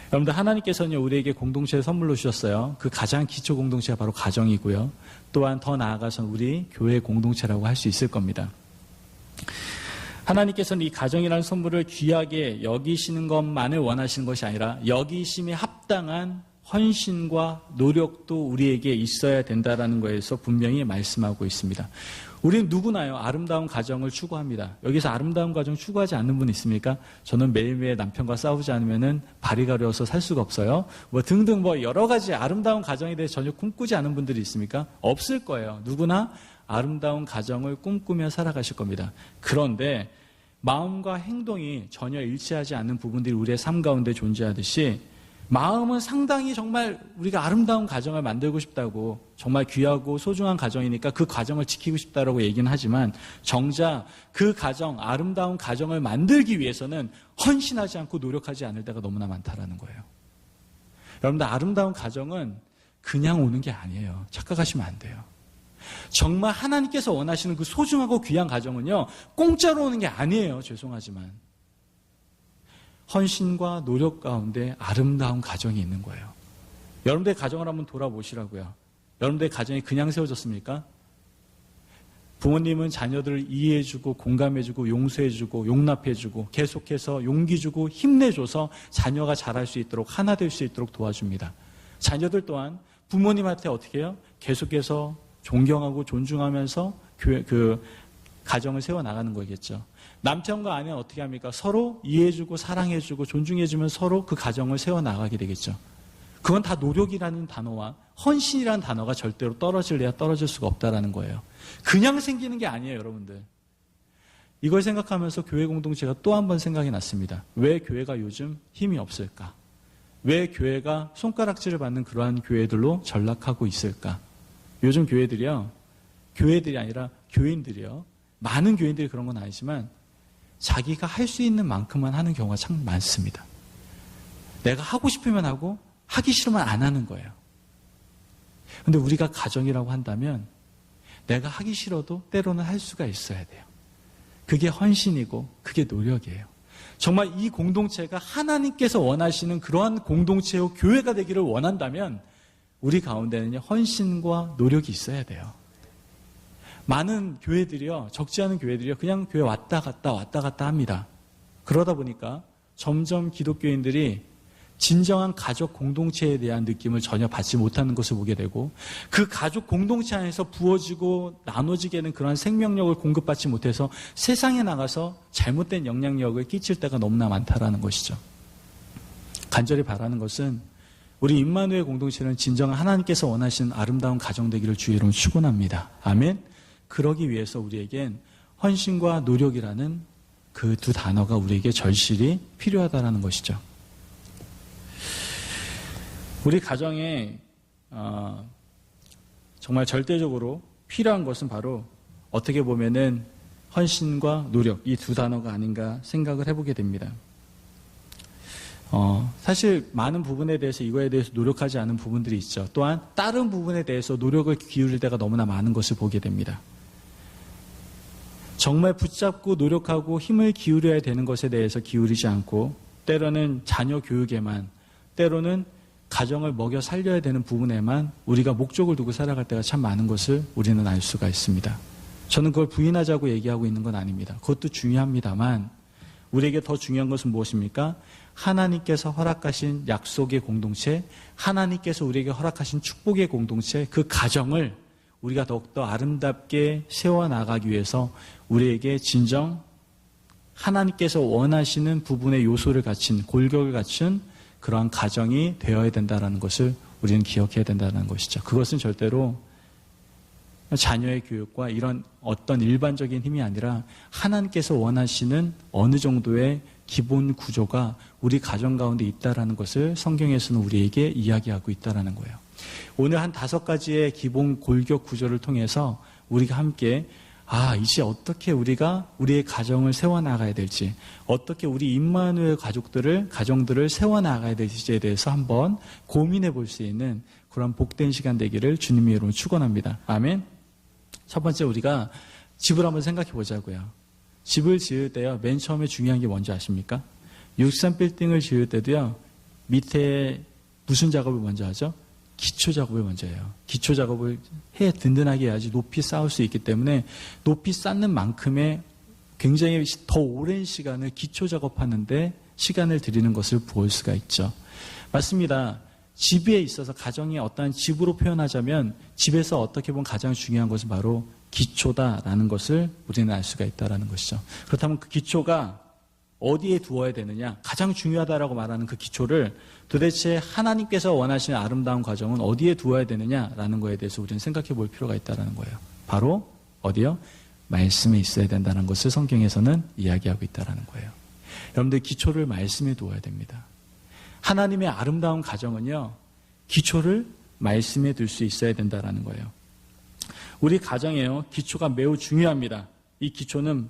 여러분들, 하나님께서는 우리에게 공동체를 선물로 주셨어요. 그 가장 기초 공동체가 바로 가정이고요. 또한 더 나아가서는 우리 교회 공동체라고 할 수 있을 겁니다. 하나님께서는 이 가정이라는 선물을 귀하게 여기시는 것만을 원하시는 것이 아니라 여기심에 합당한 헌신과 노력도 우리에게 있어야 된다는 것에서 분명히 말씀하고 있습니다. 우리는 누구나요, 아름다운 가정을 추구합니다. 여기서 아름다운 가정 추구하지 않는 분 있습니까? 저는 매일매일 남편과 싸우지 않으면은 발이 가려워서 살 수가 없어요. 등등 여러 가지 아름다운 가정에 대해 전혀 꿈꾸지 않은 분들이 있습니까? 없을 거예요. 누구나 아름다운 가정을 꿈꾸며 살아가실 겁니다. 그런데 마음과 행동이 전혀 일치하지 않는 부분들이 우리의 삶 가운데 존재하듯이 마음은 상당히 정말 우리가 아름다운 가정을 만들고 싶다고, 정말 귀하고 소중한 가정이니까 그 가정을 지키고 싶다라고 얘기는 하지만 정작 그 가정, 아름다운 가정을 만들기 위해서는 헌신하지 않고 노력하지 않을 때가 너무나 많다라는 거예요. 여러분들, 아름다운 가정은 그냥 오는 게 아니에요. 착각하시면 안 돼요. 정말 하나님께서 원하시는 그 소중하고 귀한 가정은요, 공짜로 오는 게 아니에요. 죄송하지만. 헌신과 노력 가운데 아름다운 가정이 있는 거예요. 여러분들의 가정을 한번 돌아보시라고요. 여러분들의 가정이 그냥 세워졌습니까? 부모님은 자녀들을 이해해주고 공감해주고 용서해주고 용납해주고 계속해서 용기 주고 힘내줘서 자녀가 잘할 수 있도록, 하나 될 수 있도록 도와줍니다. 자녀들 또한 부모님한테 어떻게 해요? 계속해서 존경하고 존중하면서 가정을 세워나가는 거겠죠. 남편과 아내는 어떻게 합니까? 서로 이해해주고 사랑해주고 존중해주면 서로 그 가정을 세워나가게 되겠죠. 그건 다 노력이라는 단어와 헌신이라는 단어가 절대로 떨어질 수가 없다라는 거예요. 그냥 생기는 게 아니에요, 여러분들. 이걸 생각하면서 교회 공동체가 또 한 번 생각이 났습니다. 왜 교회가 요즘 힘이 없을까? 왜 교회가 손가락질을 받는 그러한 교회들로 전락하고 있을까? 요즘 교회들이 아니라 교인들이요. 많은 교인들이 그런 건 아니지만 자기가 할 수 있는 만큼만 하는 경우가 참 많습니다. 내가 하고 싶으면 하고 하기 싫으면 안 하는 거예요. 그런데 우리가 가정이라고 한다면 내가 하기 싫어도 때로는 할 수가 있어야 돼요. 그게 헌신이고 그게 노력이에요. 정말 이 공동체가 하나님께서 원하시는 그러한 공동체요 교회가 되기를 원한다면 우리 가운데는 헌신과 노력이 있어야 돼요. 많은 교회들이요, 적지 않은 교회들이요, 그냥 교회 왔다 갔다 합니다. 그러다 보니까 점점 기독교인들이 진정한 가족 공동체에 대한 느낌을 전혀 받지 못하는 것을 보게 되고, 그 가족 공동체 안에서 부어지고 나눠지게 하는 그러한 생명력을 공급받지 못해서 세상에 나가서 잘못된 영향력을 끼칠 때가 너무나 많다라는 것이죠. 간절히 바라는 것은 우리 임마누엘 공동체는 진정한 하나님께서 원하시는 아름다운 가정 되기를 주의 이름으로 축원합니다. 아멘. 그러기 위해서 우리에겐 헌신과 노력이라는 그 두 단어가 우리에게 절실히 필요하다라는 것이죠. 우리 가정에 정말 절대적으로 필요한 것은 바로 어떻게 보면은 헌신과 노력, 이 두 단어가 아닌가 생각을 해보게 됩니다. 사실 많은 부분에 대해서 이거에 대해서 노력하지 않은 부분들이 있죠. 또한 다른 부분에 대해서 노력을 기울일 때가 너무나 많은 것을 보게 됩니다. 정말 붙잡고 노력하고 힘을 기울여야 되는 것에 대해서 기울이지 않고 때로는 자녀 교육에만, 때로는 가정을 먹여 살려야 되는 부분에만 우리가 목적을 두고 살아갈 때가 참 많은 것을 우리는 알 수가 있습니다. 저는 그걸 부인하자고 얘기하고 있는 건 아닙니다. 그것도 중요합니다만 우리에게 더 중요한 것은 무엇입니까? 하나님께서 허락하신 약속의 공동체, 하나님께서 우리에게 허락하신 축복의 공동체, 그 가정을 우리가 더욱더 아름답게 세워나가기 위해서 우리에게 진정 하나님께서 원하시는 부분의 요소를 갖춘, 골격을 갖춘 그러한 가정이 되어야 된다는 것을 우리는 기억해야 된다는 것이죠. 그것은 절대로 자녀의 교육과 이런 어떤 일반적인 힘이 아니라 하나님께서 원하시는 어느 정도의 기본 구조가 우리 가정 가운데 있다는 것을 성경에서는 우리에게 이야기하고 있다는 거예요. 오늘 한 5가지의 기본 골격 구조를 통해서 우리가 함께 이제 어떻게 우리가 우리의 가정을 세워나가야 될지, 어떻게 우리 임마누엘 가정들을 세워나가야 될지에 대해서 한번 고민해 볼 수 있는 그런 복된 시간 되기를 주님의 이름으로 축원합니다. 아멘. 첫 번째, 우리가 집을 한번 생각해 보자고요. 집을 지을 때요, 맨 처음에 중요한 게 뭔지 아십니까? 63빌딩을 지을 때도요, 밑에 무슨 작업을 먼저 하죠? 기초 작업을 먼저 해요. 기초 작업을 해 든든하게 해야지 높이 쌓을 수 있기 때문에 높이 쌓는 만큼의 굉장히 더 오랜 시간을 기초 작업하는데 시간을 들이는 것을 볼 수가 있죠. 맞습니다. 집에 있어서 가정의 어떠한 집으로 표현하자면 집에서 어떻게 보면 가장 중요한 것은 바로 기초다라는 것을 우리는 알 수가 있다는 것이죠. 그렇다면 그 기초가 어디에 두어야 되느냐? 가장 중요하다라고 말하는 그 기초를 도대체 하나님께서 원하시는 아름다운 과정은 어디에 두어야 되느냐라는 거에 대해서 우리는 생각해 볼 필요가 있다는 거예요. 바로 어디요? 말씀에 있어야 된다는 것을 성경에서는 이야기하고 있다는 거예요. 여러분들 기초를 말씀에 두어야 됩니다. 하나님의 아름다운 가정은요, 기초를 말씀에 둘 수 있어야 된다는 거예요. 우리 가정에요, 기초가 매우 중요합니다. 이 기초는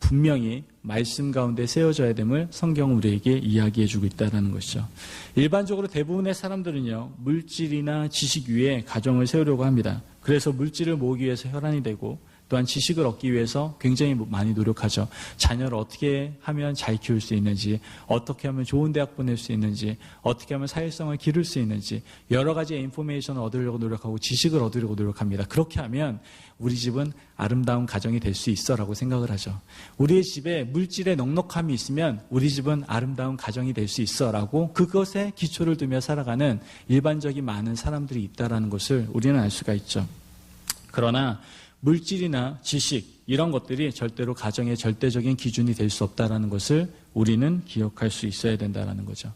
분명히 말씀 가운데 세워져야 됨을 성경은 우리에게 이야기해주고 있다는 것이죠. 일반적으로 대부분의 사람들은요, 물질이나 지식 위에 가정을 세우려고 합니다. 그래서 물질을 모으기 위해서 혈안이 되고 또한 지식을 얻기 위해서 굉장히 많이 노력하죠. 자녀를 어떻게 하면 잘 키울 수 있는지, 어떻게 하면 좋은 대학 보낼 수 있는지, 어떻게 하면 사회성을 기를 수 있는지 여러 가지 인포메이션을 얻으려고 노력하고 지식을 얻으려고 노력합니다. 그렇게 하면 우리 집은 아름다운 가정이 될 수 있어라고 생각을 하죠. 우리의 집에 물질의 넉넉함이 있으면 우리 집은 아름다운 가정이 될 수 있어라고 그것에 기초를 두며 살아가는 일반적인 많은 사람들이 있다는 것을 우리는 알 수가 있죠. 그러나 물질이나 지식 이런 것들이 절대로 가정의 절대적인 기준이 될 수 없다는 것을 우리는 기억할 수 있어야 된다는 거죠.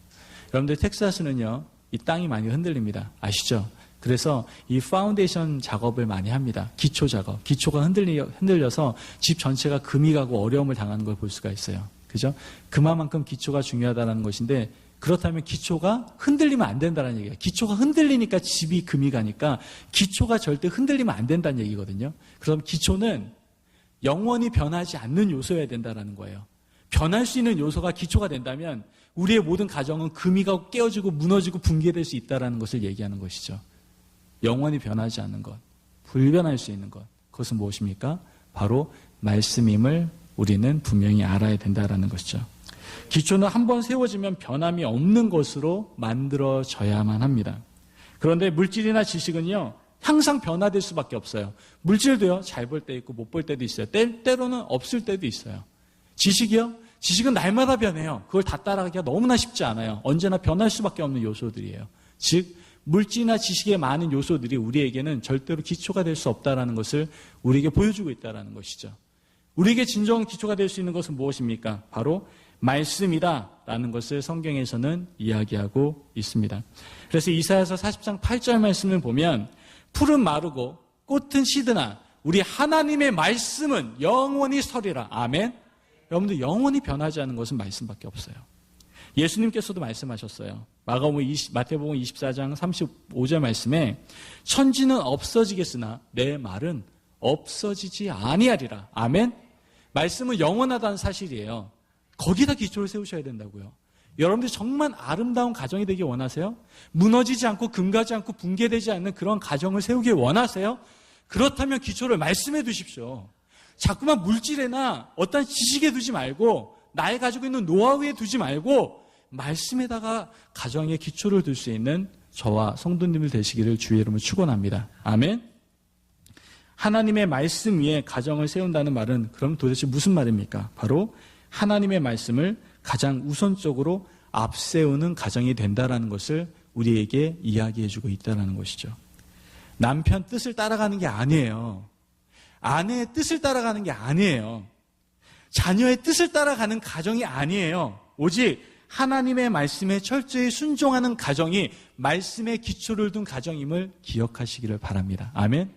여러분들 텍사스는요, 이 땅이 많이 흔들립니다. 아시죠? 그래서 이 파운데이션 작업을 많이 합니다. 기초 작업. 기초가 흔들려서 집 전체가 금이 가고 어려움을 당하는 걸 볼 수가 있어요. 그죠? 그만큼 기초가 중요하다는 것인데, 그렇다면 기초가 흔들리면 안 된다는 얘기예요. 기초가 흔들리니까 집이 금이 가니까 기초가 절대 흔들리면 안 된다는 얘기거든요. 그럼 기초는 영원히 변하지 않는 요소여야 된다는 거예요. 변할 수 있는 요소가 기초가 된다면 우리의 모든 가정은 금이 가고 깨어지고 무너지고 붕괴될 수 있다는 것을 얘기하는 것이죠. 영원히 변하지 않는 것, 불변할 수 있는 것, 그것은 무엇입니까? 바로 말씀임을 우리는 분명히 알아야 된다는 것이죠. 기초는 한번 세워지면 변함이 없는 것으로 만들어져야만 합니다. 그런데 물질이나 지식은요, 항상 변화될 수밖에 없어요. 물질도요, 잘 볼 때 있고 못 볼 때도 있어요. 때로는 없을 때도 있어요. 지식이요? 지식은 날마다 변해요. 그걸 다 따라가기가 너무나 쉽지 않아요. 언제나 변할 수밖에 없는 요소들이에요. 즉, 물질이나 지식의 많은 요소들이 우리에게는 절대로 기초가 될 수 없다는 것을 우리에게 보여주고 있다는 것이죠. 우리에게 진정한 기초가 될 수 있는 것은 무엇입니까? 바로 말씀이다라는 것을 성경에서는 이야기하고 있습니다. 그래서 이사야서 40장 8절 말씀을 보면 풀은 마르고 꽃은 시드나 우리 하나님의 말씀은 영원히 서리라. 아멘. 여러분들 영원히 변하지 않는 것은 말씀밖에 없어요. 예수님께서도 말씀하셨어요. 마태복음 24장 35절 말씀에 천지는 없어지겠으나 내 말은 없어지지 아니하리라. 아멘. 말씀은 영원하다는 사실이에요. 거기다 기초를 세우셔야 된다고요. 여러분들 정말 아름다운 가정이 되길 원하세요? 무너지지 않고 금가지 않고 붕괴되지 않는 그런 가정을 세우길 원하세요? 그렇다면 기초를 말씀해 두십시오. 자꾸만 물질에나 어떤 지식에 두지 말고 나의 가지고 있는 노하우에 두지 말고 말씀에다가 가정의 기초를 둘 수 있는 저와 성도님들 되시기를 주의 이름으로 축원합니다. 아멘. 하나님의 말씀 위에 가정을 세운다는 말은 그럼 도대체 무슨 말입니까? 바로 하나님의 말씀을 가장 우선적으로 앞세우는 가정이 된다는 것을 우리에게 이야기해주고 있다는 것이죠. 남편 뜻을 따라가는 게 아니에요. 아내의 뜻을 따라가는 게 아니에요. 자녀의 뜻을 따라가는 가정이 아니에요. 오직 하나님의 말씀에 철저히 순종하는 가정이 말씀의 기초를 둔 가정임을 기억하시기를 바랍니다. 아멘.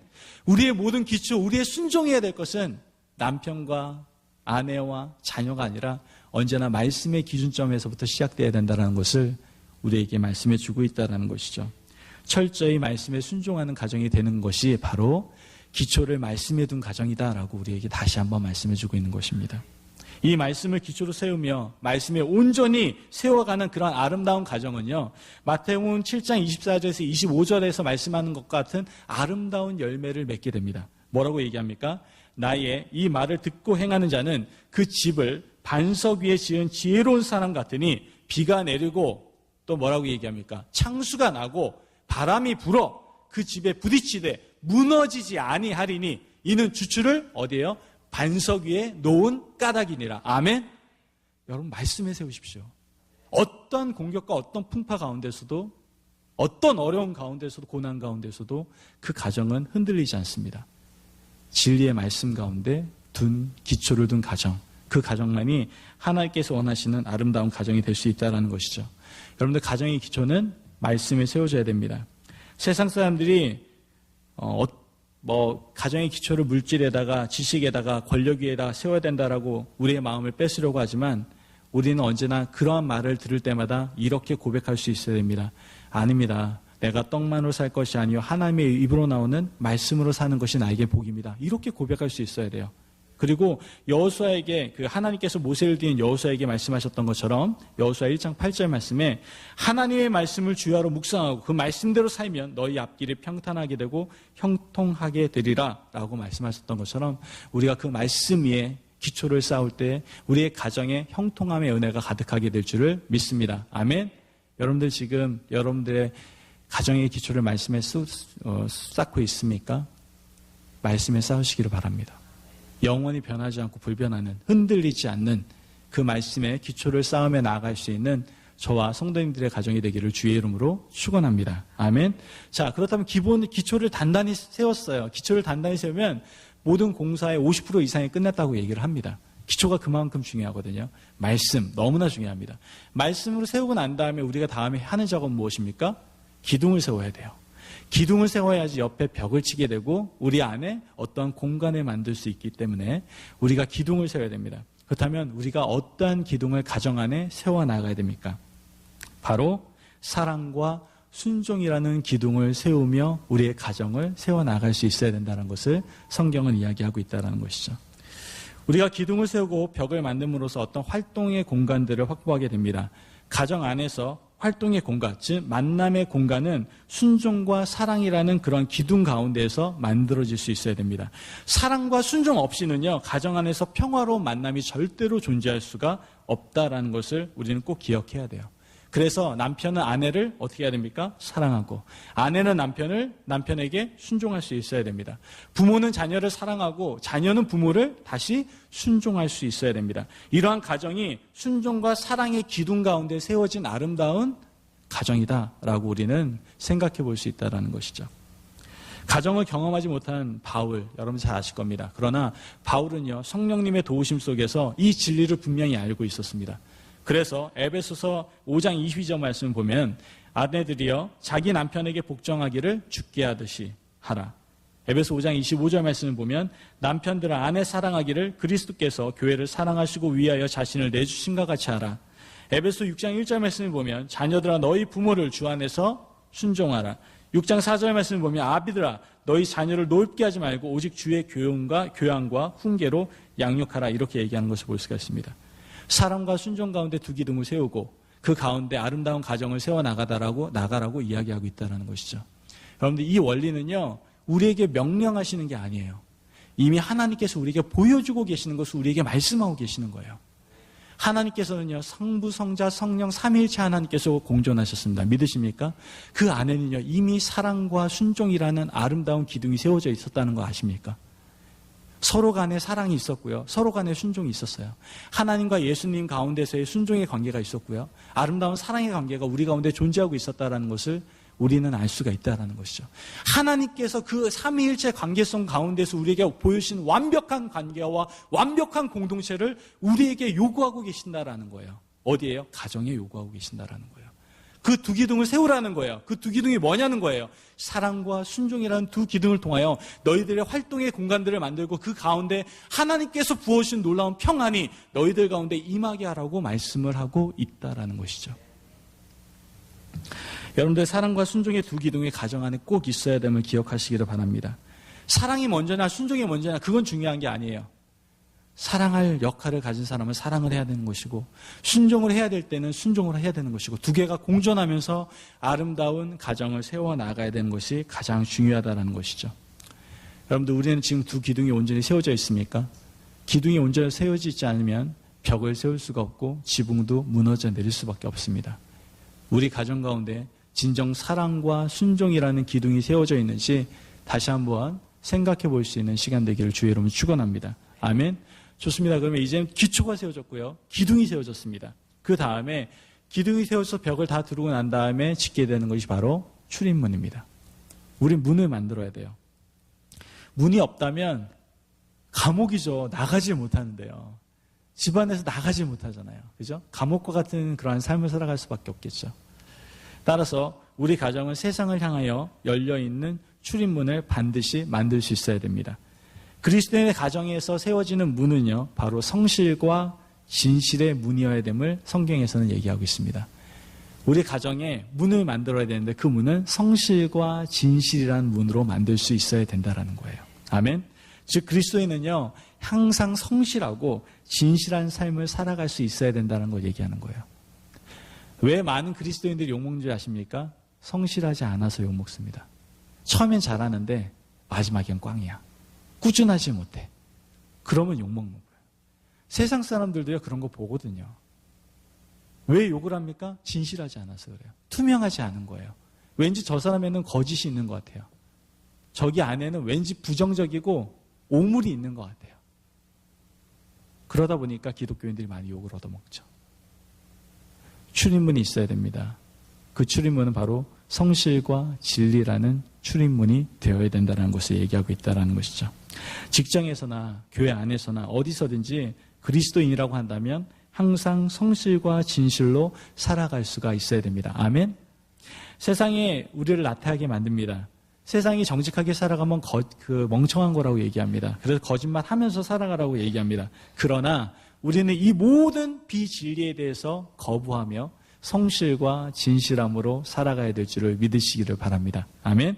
우리의 모든 기초, 우리의 순종해야 될 것은 남편과 아내와 자녀가 아니라 언제나 말씀의 기준점에서부터 시작되어야 된다는 것을 우리에게 말씀해 주고 있다는 것이죠. 철저히 말씀에 순종하는 가정이 되는 것이 바로 기초를 말씀에 둔 가정이다라고 우리에게 다시 한번 말씀해 주고 있는 것입니다. 이 말씀을 기초로 세우며 말씀에 온전히 세워가는 그런 아름다운 가정은요, 마태복음 7장 24절에서 25절에서 말씀하는 것 같은 아름다운 열매를 맺게 됩니다. 뭐라고 얘기합니까? 나의 이 말을 듣고 행하는 자는 그 집을 반석 위에 지은 지혜로운 사람 같으니 비가 내리고 또 뭐라고 얘기합니까? 창수가 나고 바람이 불어 그 집에 부딪히되 무너지지 아니하리니 이는 주추를 어디에요? 반석 위에 놓은 까닭이니라. 아멘. 여러분 말씀에 세우십시오. 어떤 공격과 어떤 풍파 가운데서도 어떤 어려움 가운데서도 고난 가운데서도 그 가정은 흔들리지 않습니다. 진리의 말씀 가운데 기초를 둔 가정, 그 가정만이 하나님께서 원하시는 아름다운 가정이 될 수 있다는 것이죠. 여러분들 가정의 기초는 말씀에 세워져야 됩니다. 세상 사람들이 가정의 기초를 물질에다가 지식에다가 권력 위에다 세워야 된다라고 우리의 마음을 뺏으려고 하지만 우리는 언제나 그러한 말을 들을 때마다 이렇게 고백할 수 있어야 됩니다. 아닙니다. 내가 떡만으로 살 것이 아니요 하나님의 입으로 나오는 말씀으로 사는 것이 나에게 복입니다. 이렇게 고백할 수 있어야 돼요. 그리고 여호수아에게 하나님께서 모세를 뒤인 여호수아에게 말씀하셨던 것처럼 여호수아 1장 8절 말씀에 하나님의 말씀을 주야로 묵상하고 그 말씀대로 살면 너희 앞길이 평탄하게 되고 형통하게 되리라 라고 말씀하셨던 것처럼 우리가 그 말씀 위에 기초를 쌓을 때 우리의 가정에 형통함의 은혜가 가득하게 될 줄을 믿습니다. 아멘. 여러분들 지금 여러분들의 가정의 기초를 말씀에 쌓고 있습니까? 말씀에 쌓으시기를 바랍니다. 영원히 변하지 않고 불변하는 흔들리지 않는 그 말씀에 기초를 쌓으며 나아갈 수 있는 저와 성도님들의 가정이 되기를 주의 이름으로 축원합니다. 아멘. 자, 그렇다면 기초를 단단히 세웠어요. 기초를 단단히 세우면 모든 공사의 50% 이상이 끝났다고 얘기를 합니다. 기초가 그만큼 중요하거든요. 말씀 너무나 중요합니다. 말씀으로 세우고 난 다음에 우리가 다음에 하는 작업은 무엇입니까? 기둥을 세워야 돼요. 기둥을 세워야지 옆에 벽을 치게 되고 우리 안에 어떤 공간을 만들 수 있기 때문에 우리가 기둥을 세워야 됩니다. 그렇다면 우리가 어떠한 기둥을 가정 안에 세워나가야 됩니까? 바로 사랑과 순종이라는 기둥을 세우며 우리의 가정을 세워나갈 수 있어야 된다는 것을 성경은 이야기하고 있다는 것이죠. 우리가 기둥을 세우고 벽을 만듦으로써 어떤 활동의 공간들을 확보하게 됩니다. 가정 안에서 활동의 공간, 즉 만남의 공간은 순종과 사랑이라는 그런 기둥 가운데에서 만들어질 수 있어야 됩니다. 사랑과 순종 없이는요, 가정 안에서 평화로운 만남이 절대로 존재할 수가 없다라는 것을 우리는 꼭 기억해야 돼요. 그래서 남편은 아내를 어떻게 해야 됩니까? 사랑하고 아내는 남편에게 순종할 수 있어야 됩니다. 부모는 자녀를 사랑하고 자녀는 부모를 다시 순종할 수 있어야 됩니다. 이러한 가정이 순종과 사랑의 기둥 가운데 세워진 아름다운 가정이다라고 우리는 생각해 볼 수 있다는 것이죠. 가정을 경험하지 못한 바울, 여러분 잘 아실 겁니다. 그러나 바울은요, 성령님의 도우심 속에서 이 진리를 분명히 알고 있었습니다. 그래서 에베소서 5장 22절 말씀을 보면 아내들이여 자기 남편에게 복종하기를 주께 하듯이 하라. 에베소 5장 25절 말씀을 보면 남편들은 아내 사랑하기를 그리스도께서 교회를 사랑하시고 위하여 자신을 내주신과 같이 하라. 에베소 6장 1절 말씀을 보면 자녀들아 너희 부모를 주 안에서 순종하라. 6장 4절 말씀을 보면 아비들아 너희 자녀를 노엽게 하지 말고 오직 주의 교양과 훈계로 양육하라. 이렇게 얘기하는 것을 볼 수가 있습니다. 사랑과 순종 가운데 두 기둥을 세우고 그 가운데 아름다운 가정을 나가라고 이야기하고 있다는 것이죠. 여러분들 이 원리는요, 우리에게 명령하시는 게 아니에요. 이미 하나님께서 우리에게 보여주고 계시는 것을 우리에게 말씀하고 계시는 거예요. 하나님께서는요, 성부, 성자, 성령, 삼위일체 하나님께서 공존하셨습니다. 믿으십니까? 그 안에는요, 이미 사랑과 순종이라는 아름다운 기둥이 세워져 있었다는 거 아십니까? 서로 간에 사랑이 있었고요. 서로 간에 순종이 있었어요. 하나님과 예수님 가운데서의 순종의 관계가 있었고요. 아름다운 사랑의 관계가 우리 가운데 존재하고 있었다는 것을 우리는 알 수가 있다는 것이죠. 하나님께서 그 삼위일체 관계성 가운데서 우리에게 보여주신 완벽한 관계와 완벽한 공동체를 우리에게 요구하고 계신다라는 거예요. 어디에요? 가정에 요구하고 계신다라는 거예요. 그 두 기둥을 세우라는 거예요. 그 두 기둥이 뭐냐는 거예요. 사랑과 순종이라는 두 기둥을 통하여 너희들의 활동의 공간들을 만들고 그 가운데 하나님께서 부어주신 놀라운 평안이 너희들 가운데 임하게 하라고 말씀을 하고 있다라는 것이죠. 여러분들 사랑과 순종의 두 기둥이 가정 안에 꼭 있어야 됨을 기억하시기를 바랍니다. 사랑이 먼저냐 순종이 먼저냐 그건 중요한 게 아니에요. 사랑할 역할을 가진 사람은 사랑을 해야 되는 것이고 순종을 해야 될 때는 순종을 해야 되는 것이고 두 개가 공존하면서 아름다운 가정을 세워나가야 되는 것이 가장 중요하다는 것이죠. 여러분들 우리는 지금 두 기둥이 온전히 세워져 있습니까? 기둥이 온전히 세워지지 않으면 벽을 세울 수가 없고 지붕도 무너져 내릴 수밖에 없습니다. 우리 가정 가운데 진정 사랑과 순종이라는 기둥이 세워져 있는지 다시 한번 생각해 볼 수 있는 시간 되기를 주의 이름으로 축원합니다. 아멘. 좋습니다. 그러면 이제 기초가 세워졌고요. 기둥이 세워졌습니다. 그 다음에 기둥이 세워서 벽을 다 두르고 난 다음에 짓게 되는 것이 바로 출입문입니다. 우리 문을 만들어야 돼요. 문이 없다면 감옥이죠. 나가지 못하는데요. 집안에서 나가지 못하잖아요. 그죠? 감옥과 같은 그러한 삶을 살아갈 수밖에 없겠죠. 따라서 우리 가정은 세상을 향하여 열려있는 출입문을 반드시 만들 수 있어야 됩니다. 그리스도인의 가정에서 세워지는 문은요, 바로 성실과 진실의 문이어야 됨을 성경에서는 얘기하고 있습니다. 우리 가정에 문을 만들어야 되는데 그 문은 성실과 진실이라는 문으로 만들 수 있어야 된다는 거예요. 아멘. 즉 그리스도인은요, 항상 성실하고 진실한 삶을 살아갈 수 있어야 된다는 걸 얘기하는 거예요. 왜 많은 그리스도인들이 욕먹는 줄 아십니까? 성실하지 않아서 욕먹습니다. 처음엔 잘하는데 마지막엔 꽝이야. 꾸준하지 못해. 그러면 욕먹는 거예요. 세상 사람들도요, 그런 거 보거든요. 왜 욕을 합니까? 진실하지 않아서 그래요. 투명하지 않은 거예요. 왠지 저 사람에는 거짓이 있는 것 같아요. 저기 안에는 왠지 부정적이고 오물이 있는 것 같아요. 그러다 보니까 기독교인들이 많이 욕을 얻어먹죠. 출입문이 있어야 됩니다. 그 출입문은 바로 성실과 진리라는 출입문이 되어야 된다는 것을 얘기하고 있다는 것이죠. 직장에서나 교회 안에서나 어디서든지 그리스도인이라고 한다면 항상 성실과 진실로 살아갈 수가 있어야 됩니다. 아멘. 세상에 우리를 나태하게 만듭니다. 세상이 정직하게 살아가면 멍청한 거라고 얘기합니다. 그래서 거짓말하면서 살아가라고 얘기합니다. 그러나 우리는 이 모든 비진리에 대해서 거부하며 성실과 진실함으로 살아가야 될 줄을 믿으시기를 바랍니다. 아멘.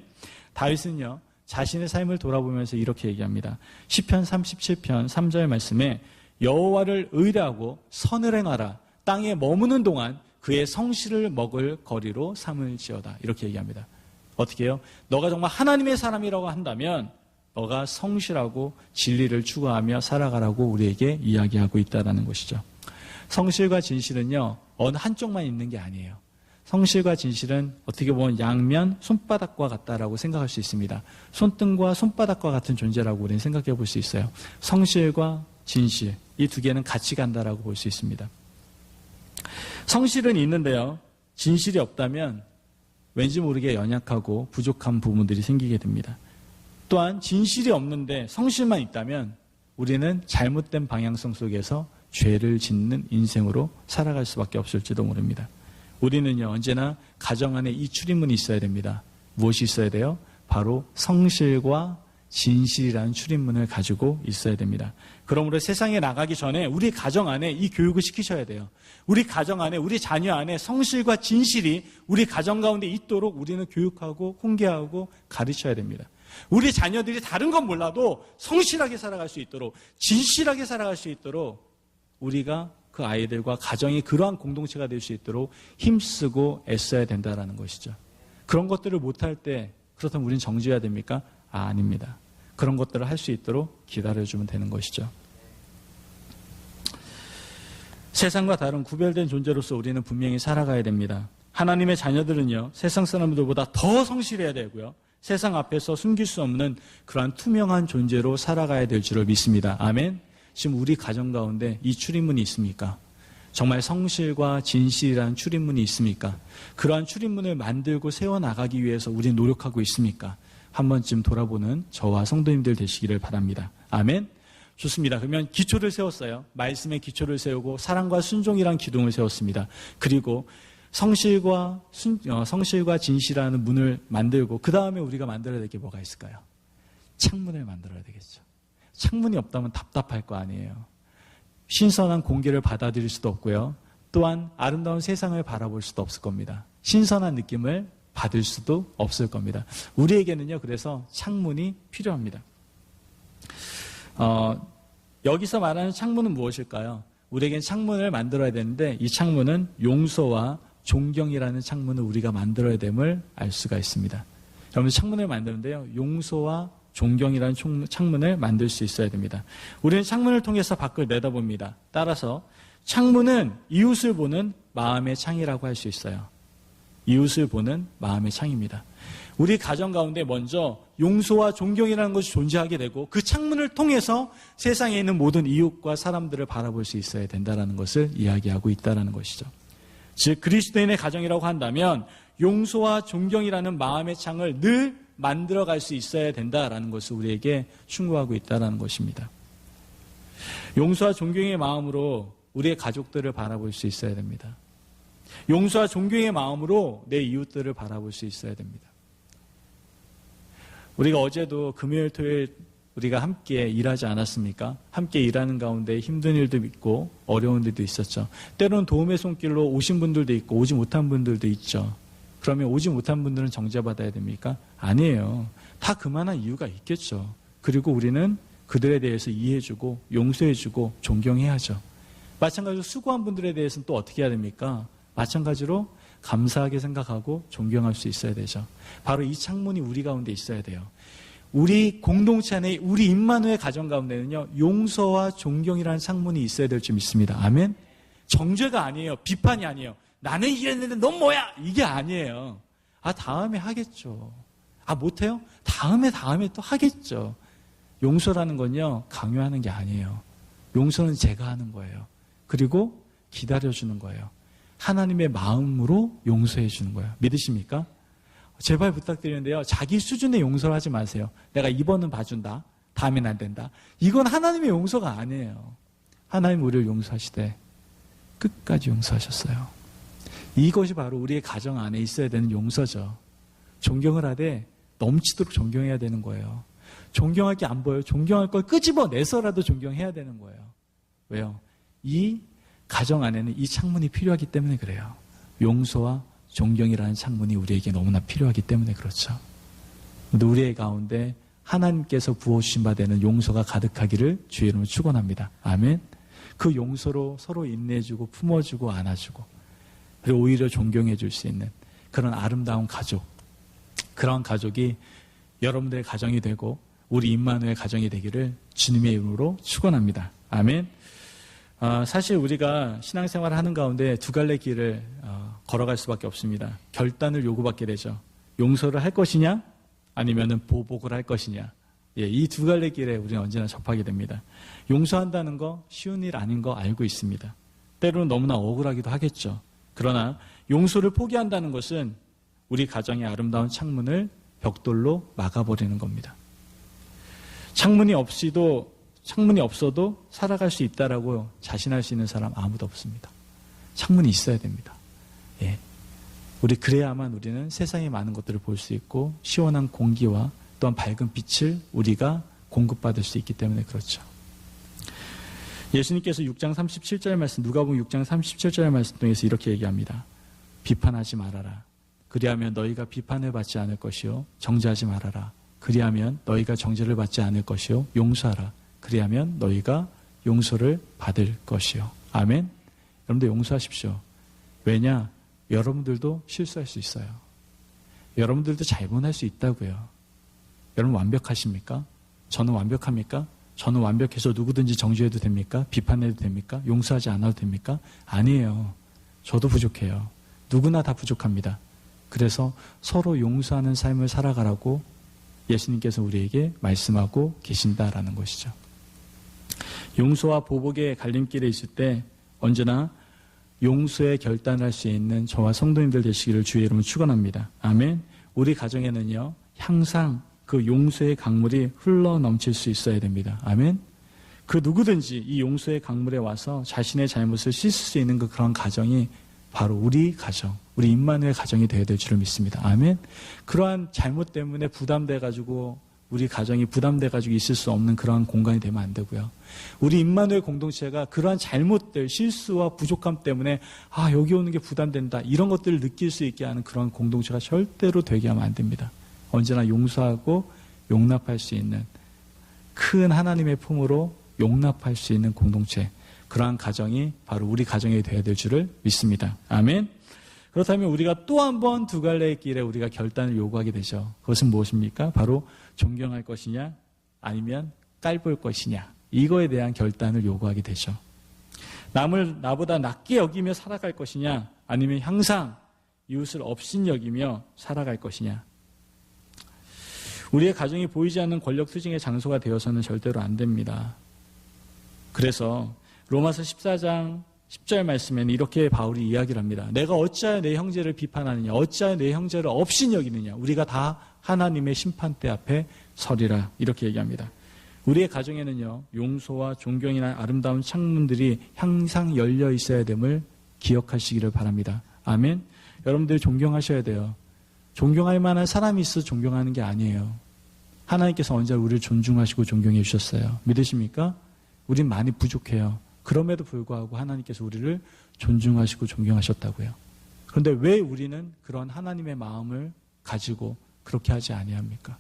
다윗은요, 자신의 삶을 돌아보면서 이렇게 얘기합니다. 시편 37편 3절 말씀에 여호와를 의뢰하고 선을 행하라. 땅에 머무는 동안 그의 성실을 먹을 거리로 삼을지어다. 이렇게 얘기합니다. 어떻게 해요? 너가 정말 하나님의 사람이라고 한다면 너가 성실하고 진리를 추구하며 살아가라고 우리에게 이야기하고 있다는 것이죠. 성실과 진실은요, 어느 한쪽만 있는 게 아니에요. 성실과 진실은 어떻게 보면 양면 손바닥과 같다라고 생각할 수 있습니다. 손등과 손바닥과 같은 존재라고 우리는 생각해 볼 수 있어요. 성실과 진실, 이 두 개는 같이 간다라고 볼 수 있습니다. 성실은 있는데요, 진실이 없다면 왠지 모르게 연약하고 부족한 부분들이 생기게 됩니다. 또한 진실이 없는데 성실만 있다면 우리는 잘못된 방향성 속에서 죄를 짓는 인생으로 살아갈 수밖에 없을지도 모릅니다. 우리는요, 언제나 가정 안에 이 출입문이 있어야 됩니다. 무엇이 있어야 돼요? 바로 성실과 진실이라는 출입문을 가지고 있어야 됩니다. 그러므로 세상에 나가기 전에 우리 가정 안에 이 교육을 시키셔야 돼요. 우리 가정 안에, 우리 자녀 안에 성실과 진실이 우리 가정 가운데 있도록 우리는 교육하고 훈계하고 가르쳐야 됩니다. 우리 자녀들이 다른 건 몰라도 성실하게 살아갈 수 있도록, 진실하게 살아갈 수 있도록 우리가 그 아이들과 가정이 그러한 공동체가 될 수 있도록 힘쓰고 애써야 된다는 것이죠. 그런 것들을 못할 때 그렇다면 우리는 정지해야 됩니까? 아닙니다. 그런 것들을 할 수 있도록 기다려주면 되는 것이죠. 세상과 다른 구별된 존재로서 우리는 분명히 살아가야 됩니다. 하나님의 자녀들은요, 세상 사람들보다 더 성실해야 되고요, 세상 앞에서 숨길 수 없는 그러한 투명한 존재로 살아가야 될 줄을 믿습니다. 아멘. 지금 우리 가정 가운데 이 출입문이 있습니까? 정말 성실과 진실이라는 출입문이 있습니까? 그러한 출입문을 만들고 세워나가기 위해서 우리는 노력하고 있습니까? 한 번쯤 돌아보는 저와 성도님들 되시기를 바랍니다. 아멘. 좋습니다. 그러면 기초를 세웠어요. 말씀의 기초를 세우고 사랑과 순종이란 기둥을 세웠습니다. 그리고 성실과 진실이라는 문을 만들고 그 다음에 우리가 만들어야 될 게 뭐가 있을까요? 창문을 만들어야 되겠죠. 창문이 없다면 답답할 거 아니에요. 신선한 공기를 받아들일 수도 없고요. 또한 아름다운 세상을 바라볼 수도 없을 겁니다. 신선한 느낌을 받을 수도 없을 겁니다. 우리에게는요, 그래서 창문이 필요합니다. 여기서 말하는 창문은 무엇일까요? 우리에겐 창문을 만들어야 되는데 이 창문은 용서와 존경이라는 창문을 우리가 만들어야 됨을 알 수가 있습니다. 여러분, 창문을 만드는데요, 용서와 존경이라는 창문을 만들 수 있어야 됩니다. 우리는 창문을 통해서 밖을 내다봅니다. 따라서 창문은 이웃을 보는 마음의 창이라고 할 수 있어요. 이웃을 보는 마음의 창입니다. 우리 가정 가운데 먼저 용서와 존경이라는 것이 존재하게 되고 그 창문을 통해서 세상에 있는 모든 이웃과 사람들을 바라볼 수 있어야 된다는 것을 이야기하고 있다는 것이죠. 즉 그리스도인의 가정이라고 한다면 용서와 존경이라는 마음의 창을 늘 만들어갈 수 있어야 된다라는 것을 우리에게 충고하고 있다는 것입니다. 용서와 존경의 마음으로 우리의 가족들을 바라볼 수 있어야 됩니다. 용서와 존경의 마음으로 내 이웃들을 바라볼 수 있어야 됩니다. 우리가 어제도 금요일, 토요일 우리가 함께 일하지 않았습니까? 함께 일하는 가운데 힘든 일도 있고 어려운 일도 있었죠. 때로는 도움의 손길로 오신 분들도 있고 오지 못한 분들도 있죠. 그러면 오지 못한 분들은 정죄받아야 됩니까? 아니에요. 다 그만한 이유가 있겠죠. 그리고 우리는 그들에 대해서 이해해주고 용서해주고 존경해야죠. 마찬가지로 수고한 분들에 대해서는 또 어떻게 해야 됩니까? 마찬가지로 감사하게 생각하고 존경할 수 있어야 되죠. 바로 이 창문이 우리 가운데 있어야 돼요. 우리 공동체 안에 우리 임마누엘 가정 가운데는요. 용서와 존경이라는 창문이 있어야 될 줄 믿습니다. 아멘. 정죄가 아니에요. 비판이 아니에요. 나는 이랬는데 넌 뭐야? 이게 아니에요. 다음에 하겠죠. 못해요? 다음에 또 하겠죠. 용서라는 건요. 강요하는 게 아니에요. 용서는 제가 하는 거예요. 그리고 기다려주는 거예요. 하나님의 마음으로 용서해 주는 거예요. 믿으십니까? 제발 부탁드리는데요. 자기 수준의 용서를 하지 마세요. 내가 이번은 봐준다. 다음엔 안 된다. 이건 하나님의 용서가 아니에요. 하나님 우리를 용서하시되 끝까지 용서하셨어요. 이것이 바로 우리의 가정 안에 있어야 되는 용서죠. 존경을 하되 넘치도록 존경해야 되는 거예요. 존경할 게 안 보여요. 존경할 걸 끄집어내서라도 존경해야 되는 거예요. 왜요? 이 가정 안에는 이 창문이 필요하기 때문에 그래요. 용서와 존경이라는 창문이 우리에게 너무나 필요하기 때문에 그렇죠. 우리의 가운데 하나님께서 부어주신 바 되는 용서가 가득하기를 주의 이름으로 축원합니다. 아멘. 그 용서로 서로 인내해주고 품어주고 안아주고 그리고 오히려 존경해 줄 수 있는 그런 아름다운 가족, 그런 가족이 여러분들의 가정이 되고 우리 임마누엘 가정이 되기를 주님의 이름으로 축원합니다. 아멘. 사실 우리가 신앙생활을 하는 가운데 두 갈래 길을 걸어갈 수밖에 없습니다. 결단을 요구받게 되죠. 용서를 할 것이냐 아니면 보복을 할 것이냐. 이 두 갈래 길에 우리는 언제나 접하게 됩니다. 용서한다는 거 쉬운 일 아닌 거 알고 있습니다. 때로는 너무나 억울하기도 하겠죠. 그러나 용서를 포기한다는 것은 우리 가정의 아름다운 창문을 벽돌로 막아버리는 겁니다. 창문이 없어도 살아갈 수 있다라고 자신할 수 있는 사람 아무도 없습니다. 창문이 있어야 됩니다. 우리 그래야만 우리는 세상의 많은 것들을 볼 수 있고 시원한 공기와 또한 밝은 빛을 우리가 공급받을 수 있기 때문에 그렇죠. 예수님께서 6장 37절 말씀, 누가복음 6장 37절 말씀 통해서 이렇게 얘기합니다. 비판하지 말아라. 그리하면 너희가 비판을 받지 않을 것이요. 정죄하지 말아라. 그리하면 너희가 정죄를 받지 않을 것이요. 용서하라. 그리하면 너희가 용서를 받을 것이요. 아멘. 여러분들 용서하십시오. 왜냐? 여러분들도 실수할 수 있어요. 여러분들도 잘못할 수 있다고요. 여러분 완벽하십니까? 저는 완벽합니까? 저는 완벽해서 누구든지 정죄해도 됩니까? 비판해도 됩니까? 용서하지 않아도 됩니까? 아니에요. 저도 부족해요. 누구나 다 부족합니다. 그래서 서로 용서하는 삶을 살아가라고 예수님께서 우리에게 말씀하고 계신다라는 것이죠. 용서와 보복의 갈림길에 있을 때 언제나 용서의 결단을 할 수 있는 저와 성도님들 되시기를 주의 이름으로 축원합니다. 아멘. 우리 가정에는요 항상 그 용서의 강물이 흘러 넘칠 수 있어야 됩니다. 아멘. 그 누구든지 이 용서의 강물에 와서 자신의 잘못을 씻을 수 있는 그런 가정이 바로 우리 가정, 우리 임마누엘 가정이 되어야 될 줄을 믿습니다. 아멘. 그러한 잘못 때문에 부담돼가지고 우리 가정이 부담돼가지고 있을 수 없는 그러한 공간이 되면 안 되고요. 우리 임마누엘 공동체가 그러한 잘못들, 실수와 부족함 때문에 여기 오는 게 부담된다 이런 것들을 느낄 수 있게 하는 그러한 공동체가 절대로 되게 하면 안 됩니다. 언제나 용서하고 용납할 수 있는 큰 하나님의 품으로 용납할 수 있는 공동체, 그러한 가정이 바로 우리 가정이 되어야 될 줄을 믿습니다. 아멘. 그렇다면 우리가 또 한 번 두 갈래의 길에 우리가 결단을 요구하게 되죠. 그것은 무엇입니까? 바로 존경할 것이냐 아니면 깔볼 것이냐, 이거에 대한 결단을 요구하게 되죠. 남을 나보다 낮게 여기며 살아갈 것이냐 아니면 항상 이웃을 업신여기며 살아갈 것이냐. 우리의 가정이 보이지 않는 권력 투쟁의 장소가 되어서는 절대로 안 됩니다. 그래서 로마서 14장 10절 말씀에는 이렇게 바울이 이야기를 합니다. 내가 어찌하여 내 형제를 비판하느냐, 어찌하여 내 형제를 업신여기느냐. 우리가 다 하나님의 심판대 앞에 서리라. 이렇게 얘기합니다. 우리의 가정에는요, 용서와 존경이나 아름다운 창문들이 항상 열려 있어야 됨을 기억하시기를 바랍니다. 아멘. 여러분들 존경하셔야 돼요. 존경할 만한 사람이 있어 존경하는 게 아니에요. 하나님께서 언제 우리를 존중하시고 존경해 주셨어요. 믿으십니까? 우린 많이 부족해요. 그럼에도 불구하고 하나님께서 우리를 존중하시고 존경하셨다고요. 그런데 왜 우리는 그런 하나님의 마음을 가지고 그렇게 하지 아니합니까?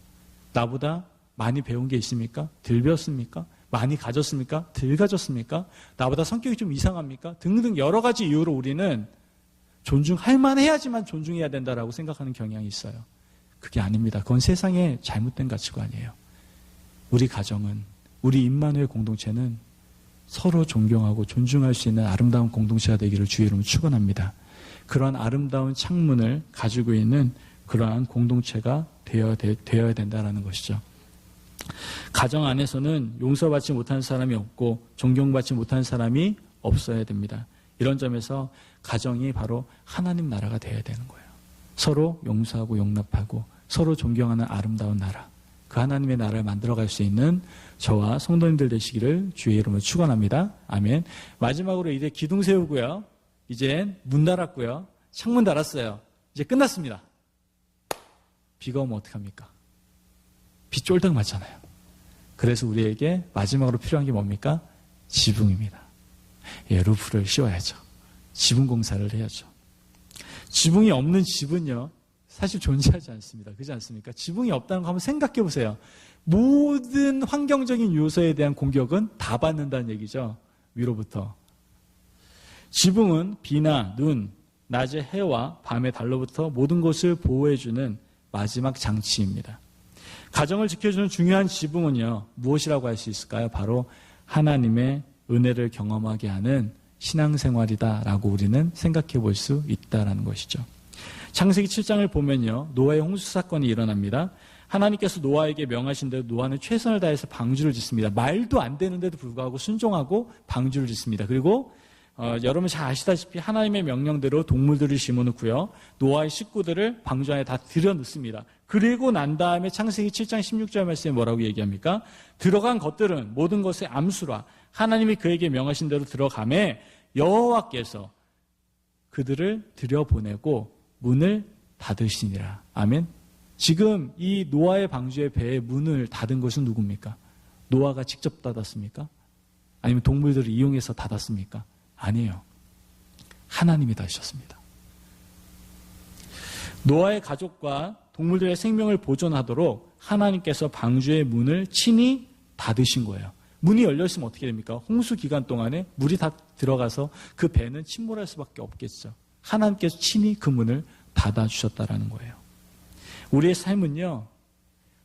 나보다 많이 배운 게 있습니까? 덜 배웠습니까? 많이 가졌습니까? 덜 가졌습니까? 나보다 성격이 좀 이상합니까? 등등 여러 가지 이유로 우리는 존중할 만해야지만 존중해야 된다라고 생각하는 경향이 있어요. 그게 아닙니다. 그건 세상의 잘못된 가치관이에요. 우리 가정은, 우리 임마누엘 공동체는 서로 존경하고 존중할 수 있는 아름다운 공동체가 되기를 주의 이름으로 축원합니다. 그러한 아름다운 창문을 가지고 있는 그러한 공동체가 되어야 된다는 것이죠. 가정 안에서는 용서받지 못하는 사람이 없고 존경받지 못하는 사람이 없어야 됩니다. 이런 점에서 가정이 바로 하나님 나라가 되어야 되는 거예요. 서로 용서하고 용납하고 서로 존경하는 아름다운 나라, 그 하나님의 나라를 만들어갈 수 있는 저와 성도님들 되시기를 주의 이름으로 축원합니다. 아멘. 마지막으로 이제 기둥 세우고요. 이제 문 달았고요. 창문 달았어요. 이제 끝났습니다. 비가 오면 어떡합니까? 비 쫄딱 맞잖아요. 그래서 우리에게 마지막으로 필요한 게 뭡니까? 지붕입니다. 루프를 씌워야죠. 지붕 공사를 해야죠. 지붕이 없는 집은요, 사실 존재하지 않습니다. 그렇지 않습니까? 지붕이 없다는 거 한번 생각해 보세요. 모든 환경적인 요소에 대한 공격은 다 받는다는 얘기죠. 위로부터. 지붕은 비나 눈, 낮의 해와 밤의 달로부터 모든 것을 보호해주는 마지막 장치입니다. 가정을 지켜주는 중요한 지붕은요, 무엇이라고 할 수 있을까요? 바로 하나님의 은혜를 경험하게 하는 신앙생활이다라고 우리는 생각해 볼 수 있다라는 것이죠. 창세기 7장을 보면요, 노아의 홍수 사건이 일어납니다. 하나님께서 노아에게 명하신 대로 노아는 최선을 다해서 방주를 짓습니다. 말도 안 되는데도 불구하고 순종하고 방주를 짓습니다. 그리고 여러분 잘 아시다시피 하나님의 명령대로 동물들을 심어놓고요, 노아의 식구들을 방주 안에 다 들여놓습니다. 그리고 난 다음에 창세기 7장 16절 말씀에 뭐라고 얘기합니까? 들어간 것들은 모든 것의 암수라 하나님이 그에게 명하신 대로 들어가매 여호와께서 그들을 들여보내고 문을 닫으시니라. 아멘. 지금 이 노아의 방주의 배의 문을 닫은 것은 누굽니까? 노아가 직접 닫았습니까? 아니면 동물들을 이용해서 닫았습니까? 아니에요. 하나님이 닫으셨습니다. 노아의 가족과 동물들의 생명을 보존하도록 하나님께서 방주의 문을 친히 닫으신 거예요. 문이 열려있으면 어떻게 됩니까? 홍수 기간 동안에 물이 다 들어가서 그 배는 침몰할 수밖에 없겠죠. 하나님께서 친히 그 문을 닫아주셨다라는 거예요. 우리의 삶은요,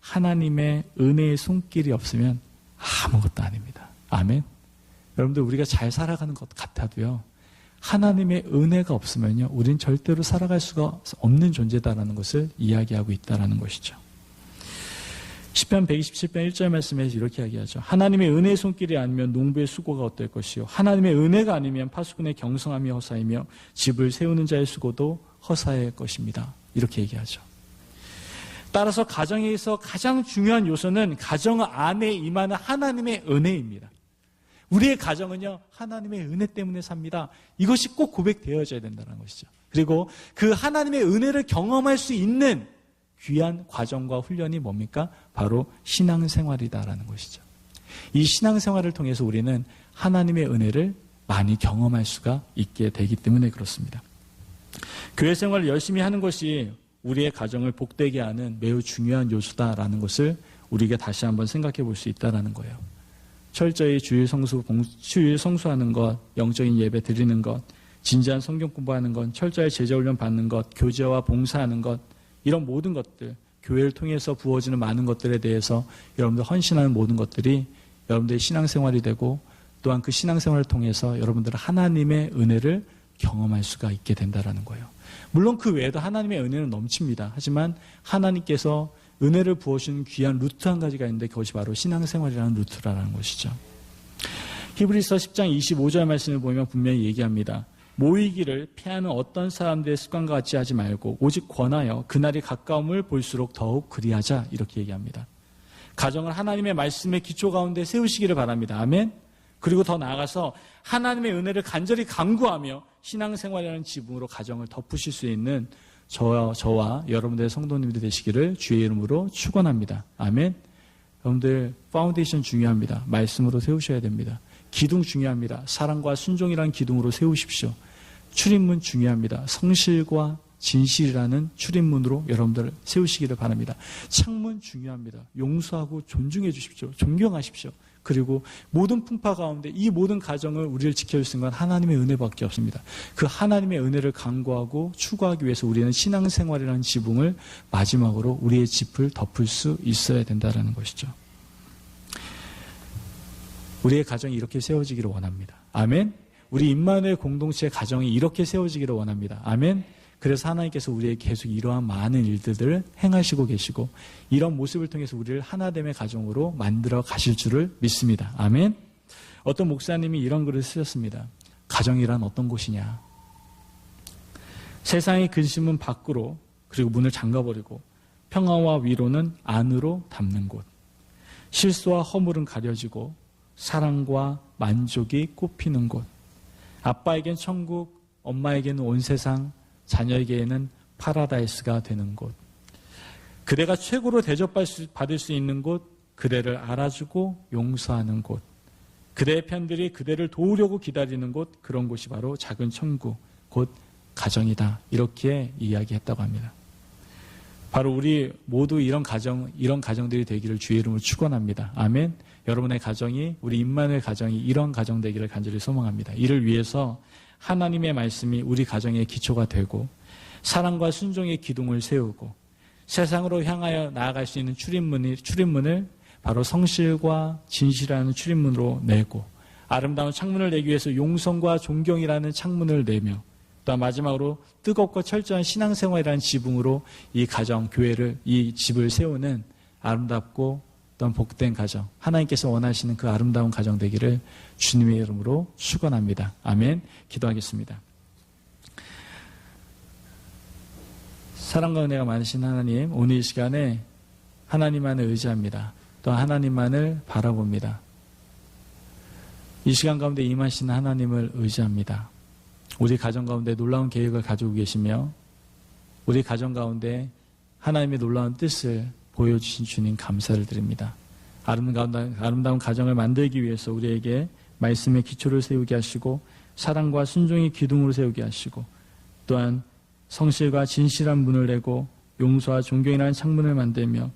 하나님의 은혜의 손길이 없으면 아무것도 아닙니다. 아멘. 여러분들, 우리가 잘 살아가는 것 같아도요, 하나님의 은혜가 없으면요, 우린 절대로 살아갈 수가 없는 존재다라는 것을 이야기하고 있다라는 것이죠. 시편 127편 1절 말씀에서 이렇게 이야기하죠. 하나님의 은혜의 손길이 아니면 농부의 수고가 어떨 것이요, 하나님의 은혜가 아니면 파수꾼의 경성함이 허사이며 집을 세우는 자의 수고도 허사할 것입니다. 이렇게 얘기하죠. 따라서 가정에서 가장 중요한 요소는 가정 안에 임하는 하나님의 은혜입니다. 우리의 가정은요, 하나님의 은혜 때문에 삽니다. 이것이 꼭 고백되어져야 된다는 것이죠. 그리고 그 하나님의 은혜를 경험할 수 있는 귀한 과정과 훈련이 뭡니까? 바로 신앙생활이다라는 것이죠. 이 신앙생활을 통해서 우리는 하나님의 은혜를 많이 경험할 수가 있게 되기 때문에 그렇습니다. 교회 생활을 열심히 하는 것이 우리의 가정을 복되게 하는 매우 중요한 요소다라는 것을 우리가 다시 한번 생각해 볼 수 있다는 거예요. 철저히 주일 성수하는 것, 영적인 예배 드리는 것, 진지한 성경 공부하는 것, 철저히 제자훈련 받는 것, 교제와 봉사하는 것, 이런 모든 것들, 교회를 통해서 부어지는 많은 것들에 대해서 여러분들 헌신하는 모든 것들이 여러분들의 신앙생활이 되고, 또한 그 신앙생활을 통해서 여러분들은 하나님의 은혜를 경험할 수가 있게 된다라는 거예요. 물론 그 외에도 하나님의 은혜는 넘칩니다. 하지만 하나님께서 은혜를 부어주신 귀한 루트 한 가지가 있는데 그것이 바로 신앙생활이라는 루트라는 것이죠. 히브리서 10장 25절 말씀을 보면 분명히 얘기합니다. 모이기를 피하는 어떤 사람들의 습관과 같이 하지 말고 오직 권하여 그날이 가까움을 볼수록 더욱 그리하자 이렇게 얘기합니다. 가정을 하나님의 말씀의 기초 가운데 세우시기를 바랍니다. 아멘. 그리고 더 나아가서 하나님의 은혜를 간절히 간구하며 신앙생활이라는 지붕으로 가정을 덮으실 수 있는 저와 여러분들의 성도님들이 되시기를 주의 이름으로 축원합니다. 아멘. 여러분들 파운데이션 중요합니다. 말씀으로 세우셔야 됩니다. 기둥 중요합니다. 사랑과 순종이라는 기둥으로 세우십시오. 출입문 중요합니다. 성실과 진실이라는 출입문으로 여러분들을 세우시기를 바랍니다. 창문 중요합니다. 용서하고 존중해 주십시오. 존경하십시오. 그리고 모든 풍파 가운데 이 모든 가정을 우리를 지켜줄 수 있는 건 하나님의 은혜밖에 없습니다. 그 하나님의 은혜를 간구하고 추구하기 위해서 우리는 신앙생활이라는 지붕을 마지막으로 우리의 짚을 덮을 수 있어야 된다는 것이죠. 우리의 가정이 이렇게 세워지기를 원합니다. 아멘. 우리 임마누엘 공동체의 가정이 이렇게 세워지기를 원합니다. 아멘. 그래서 하나님께서 우리에게 계속 이러한 많은 일들을 행하시고 계시고 이런 모습을 통해서 우리를 하나됨의 가정으로 만들어 가실 줄을 믿습니다. 아멘. 어떤 목사님이 이런 글을 쓰셨습니다. 가정이란 어떤 곳이냐. 세상의 근심은 밖으로 그리고 문을 잠가버리고 평화와 위로는 안으로 담는 곳. 실수와 허물은 가려지고 사랑과 만족이 꽃피는 곳. 아빠에겐 천국, 엄마에게는 온 세상, 자녀에게는 파라다이스가 되는 곳. 그대가 최고로 대접받을 수 있는 곳, 그대를 알아주고 용서하는 곳. 그대의 편들이 그대를 도우려고 기다리는 곳, 그런 곳이 바로 작은 천국, 곧 가정이다. 이렇게 이야기했다고 합니다. 바로 우리 모두 이런 가정들이 되기를 주의 이름으로 축원합니다. 아멘. 여러분의 가정이, 우리 임마누엘 가정이 이런 가정 되기를 간절히 소망합니다. 이를 위해서 하나님의 말씀이 우리 가정의 기초가 되고 사랑과 순종의 기둥을 세우고 세상으로 향하여 나아갈 수 있는 출입문을 바로 성실과 진실이라는 출입문으로 내고 아름다운 창문을 내기 위해서 용성과 존경이라는 창문을 내며 또 마지막으로 뜨겁고 철저한 신앙생활이라는 지붕으로 이 가정, 교회를, 이 집을 세우는 아름답고 어떤 복된 가정, 하나님께서 원하시는 그 아름다운 가정 되기를 주님의 이름으로 축원합니다. 아멘. 기도하겠습니다. 사랑과 은혜가 많으신 하나님, 오늘 이 시간에 하나님만을 의지합니다. 또 하나님만을 바라봅니다. 이 시간 가운데 임하시는 하나님을 의지합니다. 우리 가정 가운데 놀라운 계획을 가지고 계시며 우리 가정 가운데 하나님의 놀라운 뜻을 보여주신 주님 감사를 드립니다. 아름다운 가정을 만들기 위해서 우리에게 말씀의 기초를 세우게 하시고 사랑과 순종의 기둥으로 세우게 하시고 또한 성실과 진실한 문을 내고 용서와 존경이라는 창문을 만들며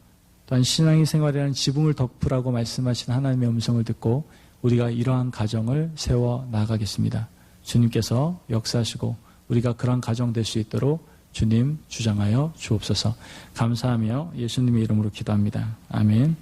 또한 신앙의 생활이라는 지붕을 덮으라고 말씀하신 하나님의 음성을 듣고 우리가 이러한 가정을 세워 나가겠습니다. 주님께서 역사하시고 우리가 그런 가정 될 수 있도록 주님 주장하여 주옵소서. 감사하며 예수님의 이름으로 기도합니다. 아멘.